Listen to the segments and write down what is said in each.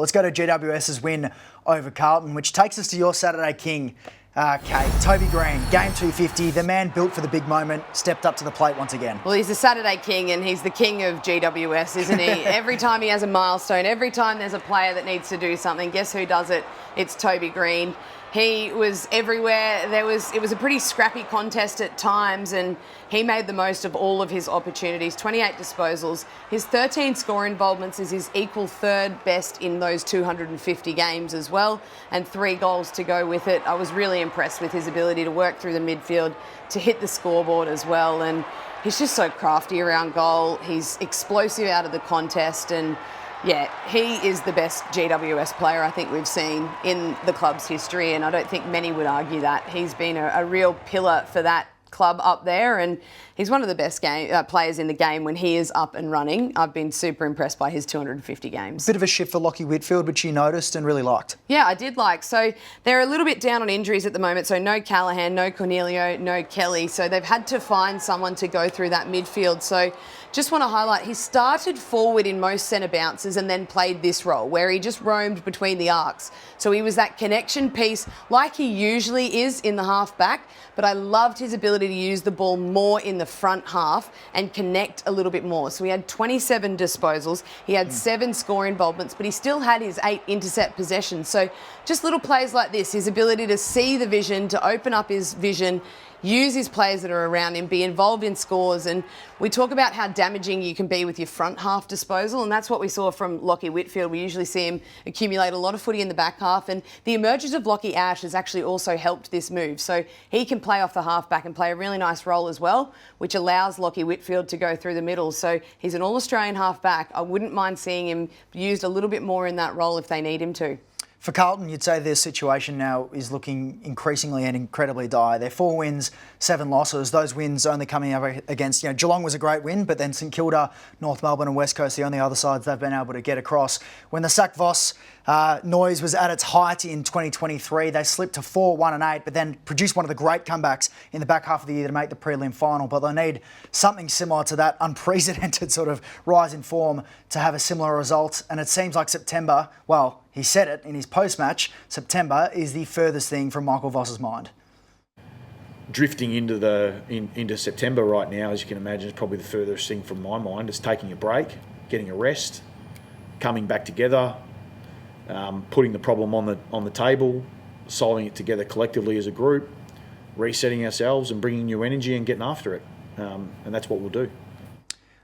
Let's go to GWS's win over Carlton, which takes us to your Saturday king, Kate. Toby Green, game 250, the man built for the big moment, stepped up to the plate once again. Well, he's the Saturday king and he's the king of GWS, isn't he? Every time he has a milestone, every time there's a player that needs to do something, guess who does it? It's Toby Green. He was everywhere. It was a pretty scrappy contest at times, and he made the most of all of his opportunities. 28 disposals. His 13 score involvements is his equal third best in those 250 games as well, and 3 goals to go with it. I was really impressed with his ability to work through the midfield, to hit the scoreboard as well, and he's just so crafty around goal. He's explosive out of the contest, and yeah, he is the best GWS player I think we've seen in the club's history, and I don't think many would argue that. He's been a real pillar for that club up there, and he's one of the best players in the game when he is up and running. I've been super impressed by his 250 games. Bit of a shift for Lachie Whitfield, which you noticed and really liked. Yeah, I did like. So they're a little bit down on injuries at the moment. So no Callahan, no Cornelio, no Kelly. So they've had to find someone to go through that midfield. So just want to highlight, he started forward in most centre bounces and then played this role where he just roamed between the arcs. So he was that connection piece like he usually is in the half back, but I loved his ability to use the ball more in the front half and connect a little bit more. So he had 27 disposals, he had 7 score involvements, but he still had his 8 intercept possessions. So just little plays like this, his ability to see the vision, to open up his vision, use his players that are around him, be involved in scores. And we talk about how damaging you can be with your front half disposal, and that's what we saw from Lachie Whitfield. We usually see him accumulate a lot of footy in the back half, and the emergence of Lachie Ash has actually also helped this move. So he can play off the half back and play a really nice role as well, which allows Lachie Whitfield to go through the middle. So he's an All-Australian half back. I wouldn't mind seeing him used a little bit more in that role if they need him to. For Carlton, you'd say their situation now is looking increasingly and incredibly dire. They're 4 wins, 7 losses. Those wins only coming up against, Geelong was a great win, but then St Kilda, North Melbourne and West Coast, the only other sides they've been able to get across. When the Sack Voss noise was at its height in 2023, they slipped to 4, 1 and 8, but then produced one of the great comebacks in the back half of the year to make the prelim final. But they need something similar to that unprecedented sort of rise in form to have a similar result. And it seems like September, well, he said it in his post-match, September is the furthest thing from Michael Voss's mind. Drifting into September right now, as you can imagine, is probably the furthest thing from my mind. It's taking a break, getting a rest, coming back together, putting the problem on the table, solving it together collectively as a group, resetting ourselves and bringing new energy and getting after it. And that's what we'll do.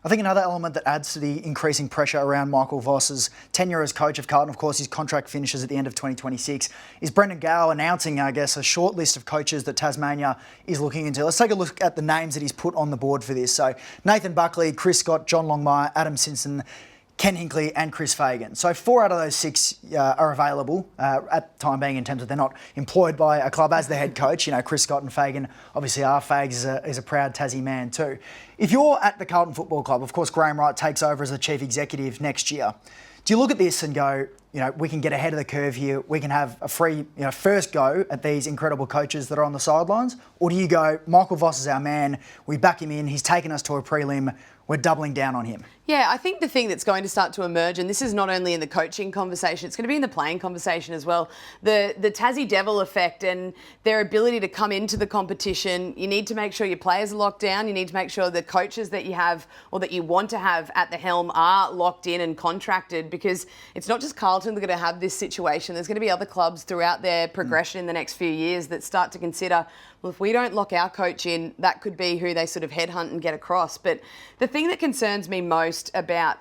I think another element that adds to the increasing pressure around Michael Voss's tenure as coach of Carlton, of course, his contract finishes at the end of 2026, is Brendan Gale announcing, I guess, a short list of coaches that Tasmania is looking into. Let's take a look at the names that he's put on the board for this. So Nathan Buckley, Chris Scott, John Longmire, Adam Simpson, Ken Hinkley and Chris Fagan. So 4 out of those 6 are available at the time being, in terms of they're not employed by a club as the head coach. Chris Scott and Fagan obviously are. Fags is a proud Tassie man too. If you're at the Carlton Football Club, of course Graham Wright takes over as the chief executive next year. Do you look at this and go, we can get ahead of the curve here, we can have a free first go at these incredible coaches that are on the sidelines? Or do you go, Michael Voss is our man, we back him in, he's taken us to a prelim, we're doubling down on him? Yeah, I think the thing that's going to start to emerge, and this is not only in the coaching conversation, it's going to be in the playing conversation as well, the Tassie Devil effect and their ability to come into the competition. You need to make sure your players are locked down. You need to make sure the coaches that you have or that you want to have at the helm are locked in and contracted, because it's not just Carlton that are going to have this situation. There's going to be other clubs throughout their progression in the next few years that start to consider, well, if we don't lock our coach in, that could be who they sort of headhunt and get across. But the thing that concerns me most about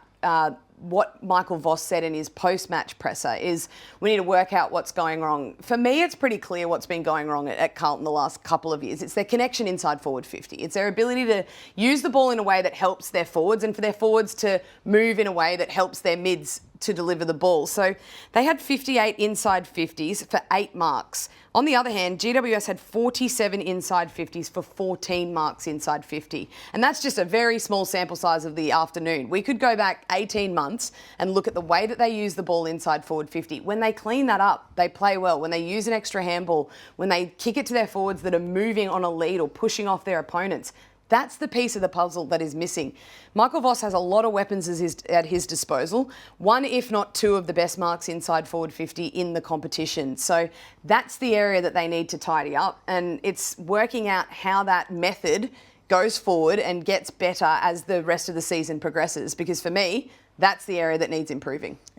what Michael Voss said in his post-match presser is we need to work out what's going wrong. For me, it's pretty clear what's been going wrong at Carlton the last couple of years. It's their connection inside forward 50. It's their ability to use the ball in a way that helps their forwards, and for their forwards to move in a way that helps their mids to deliver the ball. So they had 58 inside 50s for 8 marks. On the other hand, GWS had 47 inside 50s for 14 marks inside 50. And that's just a very small sample size of the afternoon. We could go back 18 months and look at the way that they use the ball inside forward 50. When they clean that up, they play well. When they use an extra handball, when they kick it to their forwards that are moving on a lead or pushing off their opponents, That's the piece of the puzzle that is missing. Michael Voss has a lot of weapons at his disposal. One, if not two, of the best marks inside forward 50 in the competition. So that's the area that they need to tidy up. And it's working out how that method goes forward and gets better as the rest of the season progresses. Because for me, that's the area that needs improving.